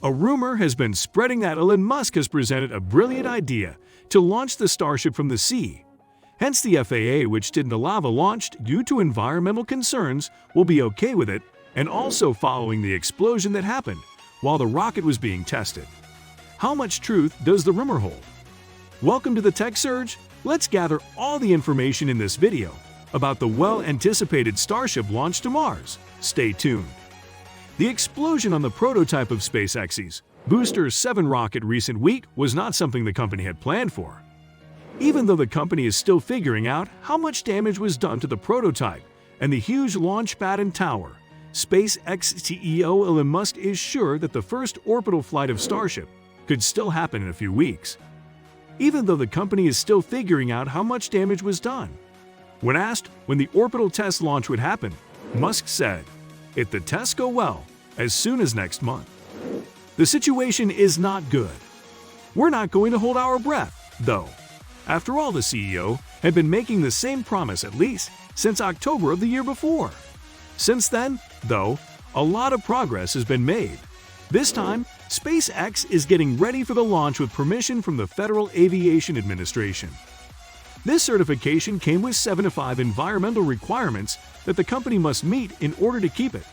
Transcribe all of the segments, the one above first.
A rumor has been spreading that Elon Musk has presented a brilliant idea to launch the Starship from the sea. Hence, the FAA, which didn't allow the launch due to environmental concerns, will be okay with it, and also following the explosion that happened while the rocket was being tested. How much truth does the rumor hold? Welcome to the Tech Surge. Let's gather all the information in this video about the well-anticipated Starship launch to Mars. Stay tuned. The explosion on the prototype of SpaceX's Booster 7 rocket recent week was not something the company had planned for. Even though the company is still figuring out how much damage was done to the prototype and the huge launch pad and tower, SpaceX CEO Elon Musk is sure that the first orbital flight of Starship could still happen in a few weeks. Even though the company is still figuring out how much damage was done. When asked when the orbital test launch would happen, Musk said, "If the tests go well, as soon as next month." The situation is not good. We're not going to hold our breath, though. After all, the CEO had been making the same promise at least since October of the year before. Since then, though, a lot of progress has been made. This time, SpaceX is getting ready for the launch with permission from the Federal Aviation Administration. This certification came with 75 environmental requirements that the company must meet in order to keep it.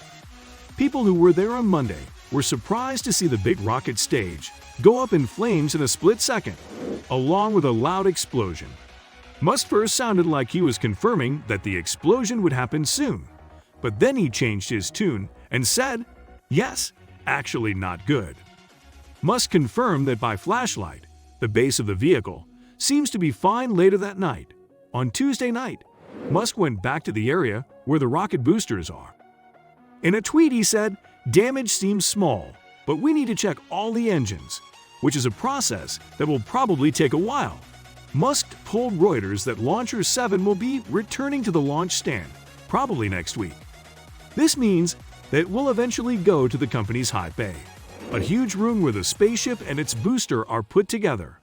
People who were there on Monday were surprised to see the big rocket stage go up in flames in a split second, along with a loud explosion. Musk first sounded like he was confirming that the explosion would happen soon, but then he changed his tune and said, "Yes, actually not good." Musk confirmed that by flashlight, the base of the vehicle seems to be fine later that night. On Tuesday night, Musk went back to the area where the rocket boosters are. In a tweet he said, "Damage seems small, but we need to check all the engines," which is a process that will probably take a while. Musk told Reuters that Launcher 7 will be returning to the launch stand, probably next week. This means that it will eventually go to the company's high bay, a huge room where the spaceship and its booster are put together.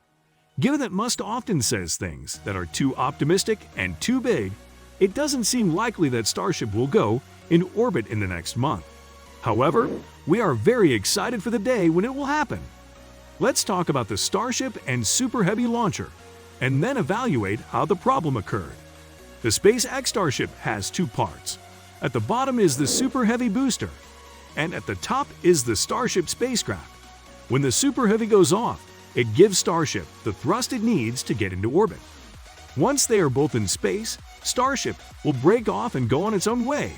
Given that Musk often says things that are too optimistic and too big, it doesn't seem likely that Starship will go in orbit in the next month. However, we are very excited for the day when it will happen. Let's talk about the Starship and Super Heavy launcher, and then evaluate how the problem occurred. The SpaceX Starship has two parts. At the bottom is the Super Heavy booster, and at the top is the Starship spacecraft. When the Super Heavy goes off, it gives Starship the thrust it needs to get into orbit. Once they are both in space, Starship will break off and go on its own way,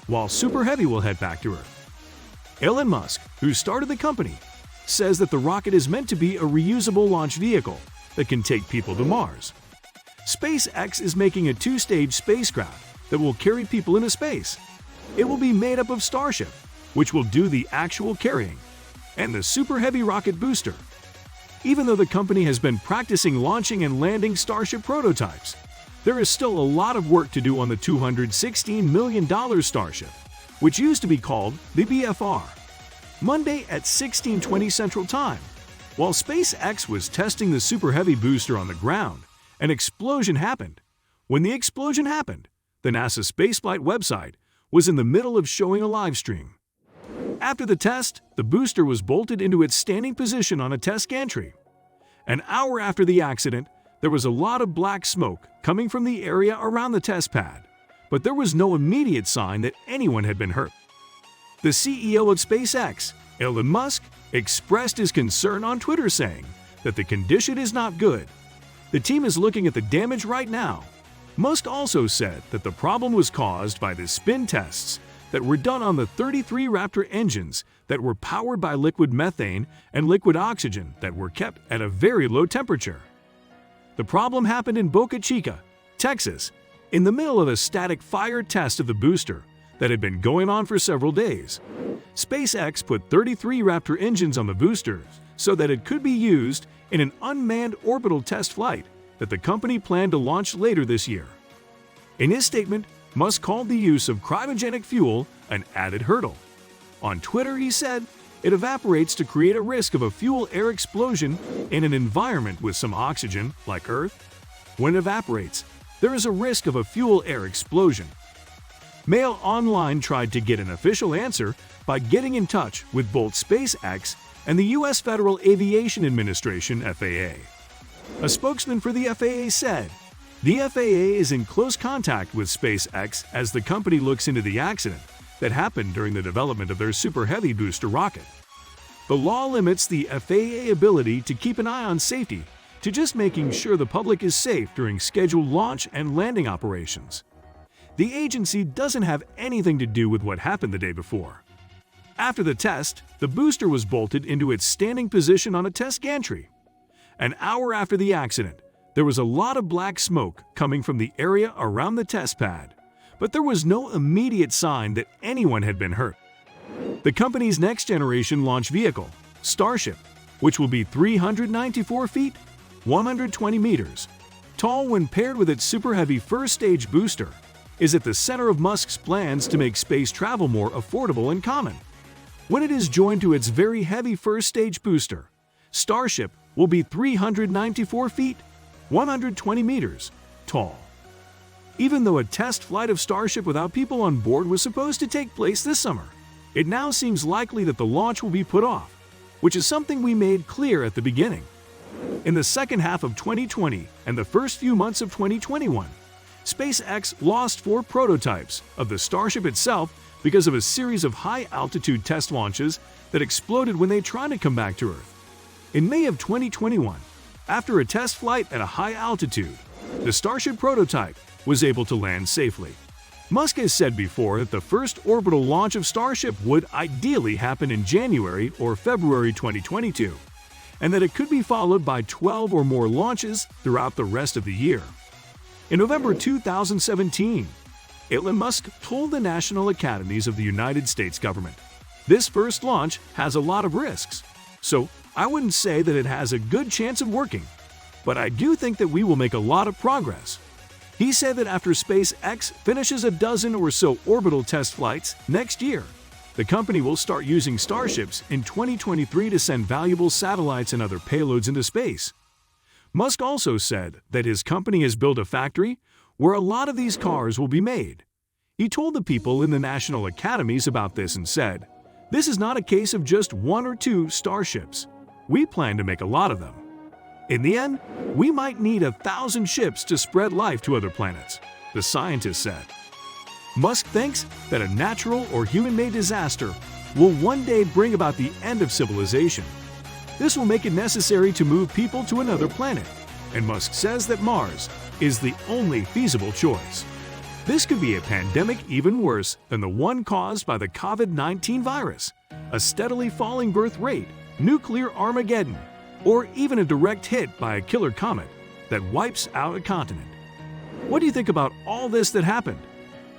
while Super Heavy will head back to Earth. Elon Musk, who started the company, says that the rocket is meant to be a reusable launch vehicle that can take people to Mars. SpaceX is making a two-stage spacecraft that will carry people into space. It will be made up of Starship, which will do the actual carrying, and the Super Heavy rocket booster. Even though the company has been practicing launching and landing Starship prototypes, there is still a lot of work to do on the $216 million Starship, which used to be called the BFR. Monday at 16:20 Central Time, while SpaceX was testing the Super Heavy booster on the ground, an explosion happened. When the explosion happened, the NASA spaceflight website was in the middle of showing a live stream. After the test, the booster was bolted into its standing position on a test gantry. An hour after the accident, there was a lot of black smoke coming from the area around the test pad, but there was no immediate sign that anyone had been hurt. The CEO of SpaceX, Elon Musk, expressed his concern on Twitter saying that the condition is not good. The team is looking at the damage right now. Musk also said that the problem was caused by the spin tests that were done on the 33 Raptor engines that were powered by liquid methane and liquid oxygen that were kept at a very low temperature. The problem happened in Boca Chica, Texas, in the middle of a static fire test of the booster that had been going on for several days. SpaceX put 33 Raptor engines on the boosters so that it could be used in an unmanned orbital test flight that the company planned to launch later this year. In his statement, Musk called the use of cryogenic fuel an added hurdle. On Twitter, he said, "It evaporates to create a risk of a fuel-air explosion in an environment with some oxygen, like Earth. When it evaporates, there is a risk of a fuel-air explosion." Mail Online tried to get an official answer by getting in touch with both SpaceX and the U.S. Federal Aviation Administration (FAA). A spokesman for the FAA said, "The FAA is in close contact with SpaceX as the company looks into the accident that happened during the development of their Super Heavy booster rocket. The law limits the FAA ability to keep an eye on safety to just making sure the public is safe during scheduled launch and landing operations. The agency doesn't have anything to do with what happened the day before." After the test, the booster was bolted into its standing position on a test gantry. An hour after the accident, there was a lot of black smoke coming from the area around the test pad, but there was no immediate sign that anyone had been hurt. The company's next-generation launch vehicle, Starship, which will be 394 feet, 120 meters, tall when paired with its Super Heavy first-stage booster, is at the center of Musk's plans to make space travel more affordable and common. When it is joined to its very heavy first-stage booster, Starship will be 394 feet, 120 meters, tall. Even though a test flight of Starship without people on board was supposed to take place this summer, it now seems likely that the launch will be put off, which is something we made clear at the beginning. In the second half of 2020 and the first few months of 2021, SpaceX lost 4 prototypes of the Starship itself because of a series of high-altitude test launches that exploded when they tried to come back to Earth. In May of 2021, after a test flight at a high altitude, the Starship prototype was able to land safely. Musk has said before that the first orbital launch of Starship would ideally happen in January or February 2022, and that it could be followed by 12 or more launches throughout the rest of the year. In November 2017, Elon Musk told the National Academies of the United States government, "This first launch has a lot of risks, so I wouldn't say that it has a good chance of working, but I do think that we will make a lot of progress." He said that after SpaceX finishes a dozen or so orbital test flights next year, the company will start using Starships in 2023 to send valuable satellites and other payloads into space. Musk also said that his company has built a factory where a lot of these cars will be made. He told the people in the National Academies about this and said, "This is not a case of just 1 or 2 Starships. We plan to make a lot of them. In the end, we might need 1,000 ships to spread life to other planets," the scientist said. Musk thinks that a natural or human-made disaster will one day bring about the end of civilization. This will make it necessary to move people to another planet, and Musk says that Mars is the only feasible choice. This could be a pandemic even worse than the one caused by the COVID-19 virus, a steadily falling birth rate, nuclear Armageddon, or even a direct hit by a killer comet that wipes out a continent. What do you think about all this that happened?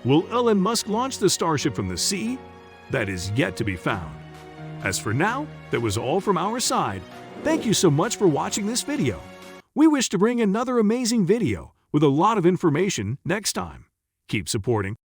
Will Elon Musk launch the Starship from the sea? That is yet to be found. As for now, that was all from our side. Thank you so much for watching this video. We wish to bring another amazing video with a lot of information next time. Keep supporting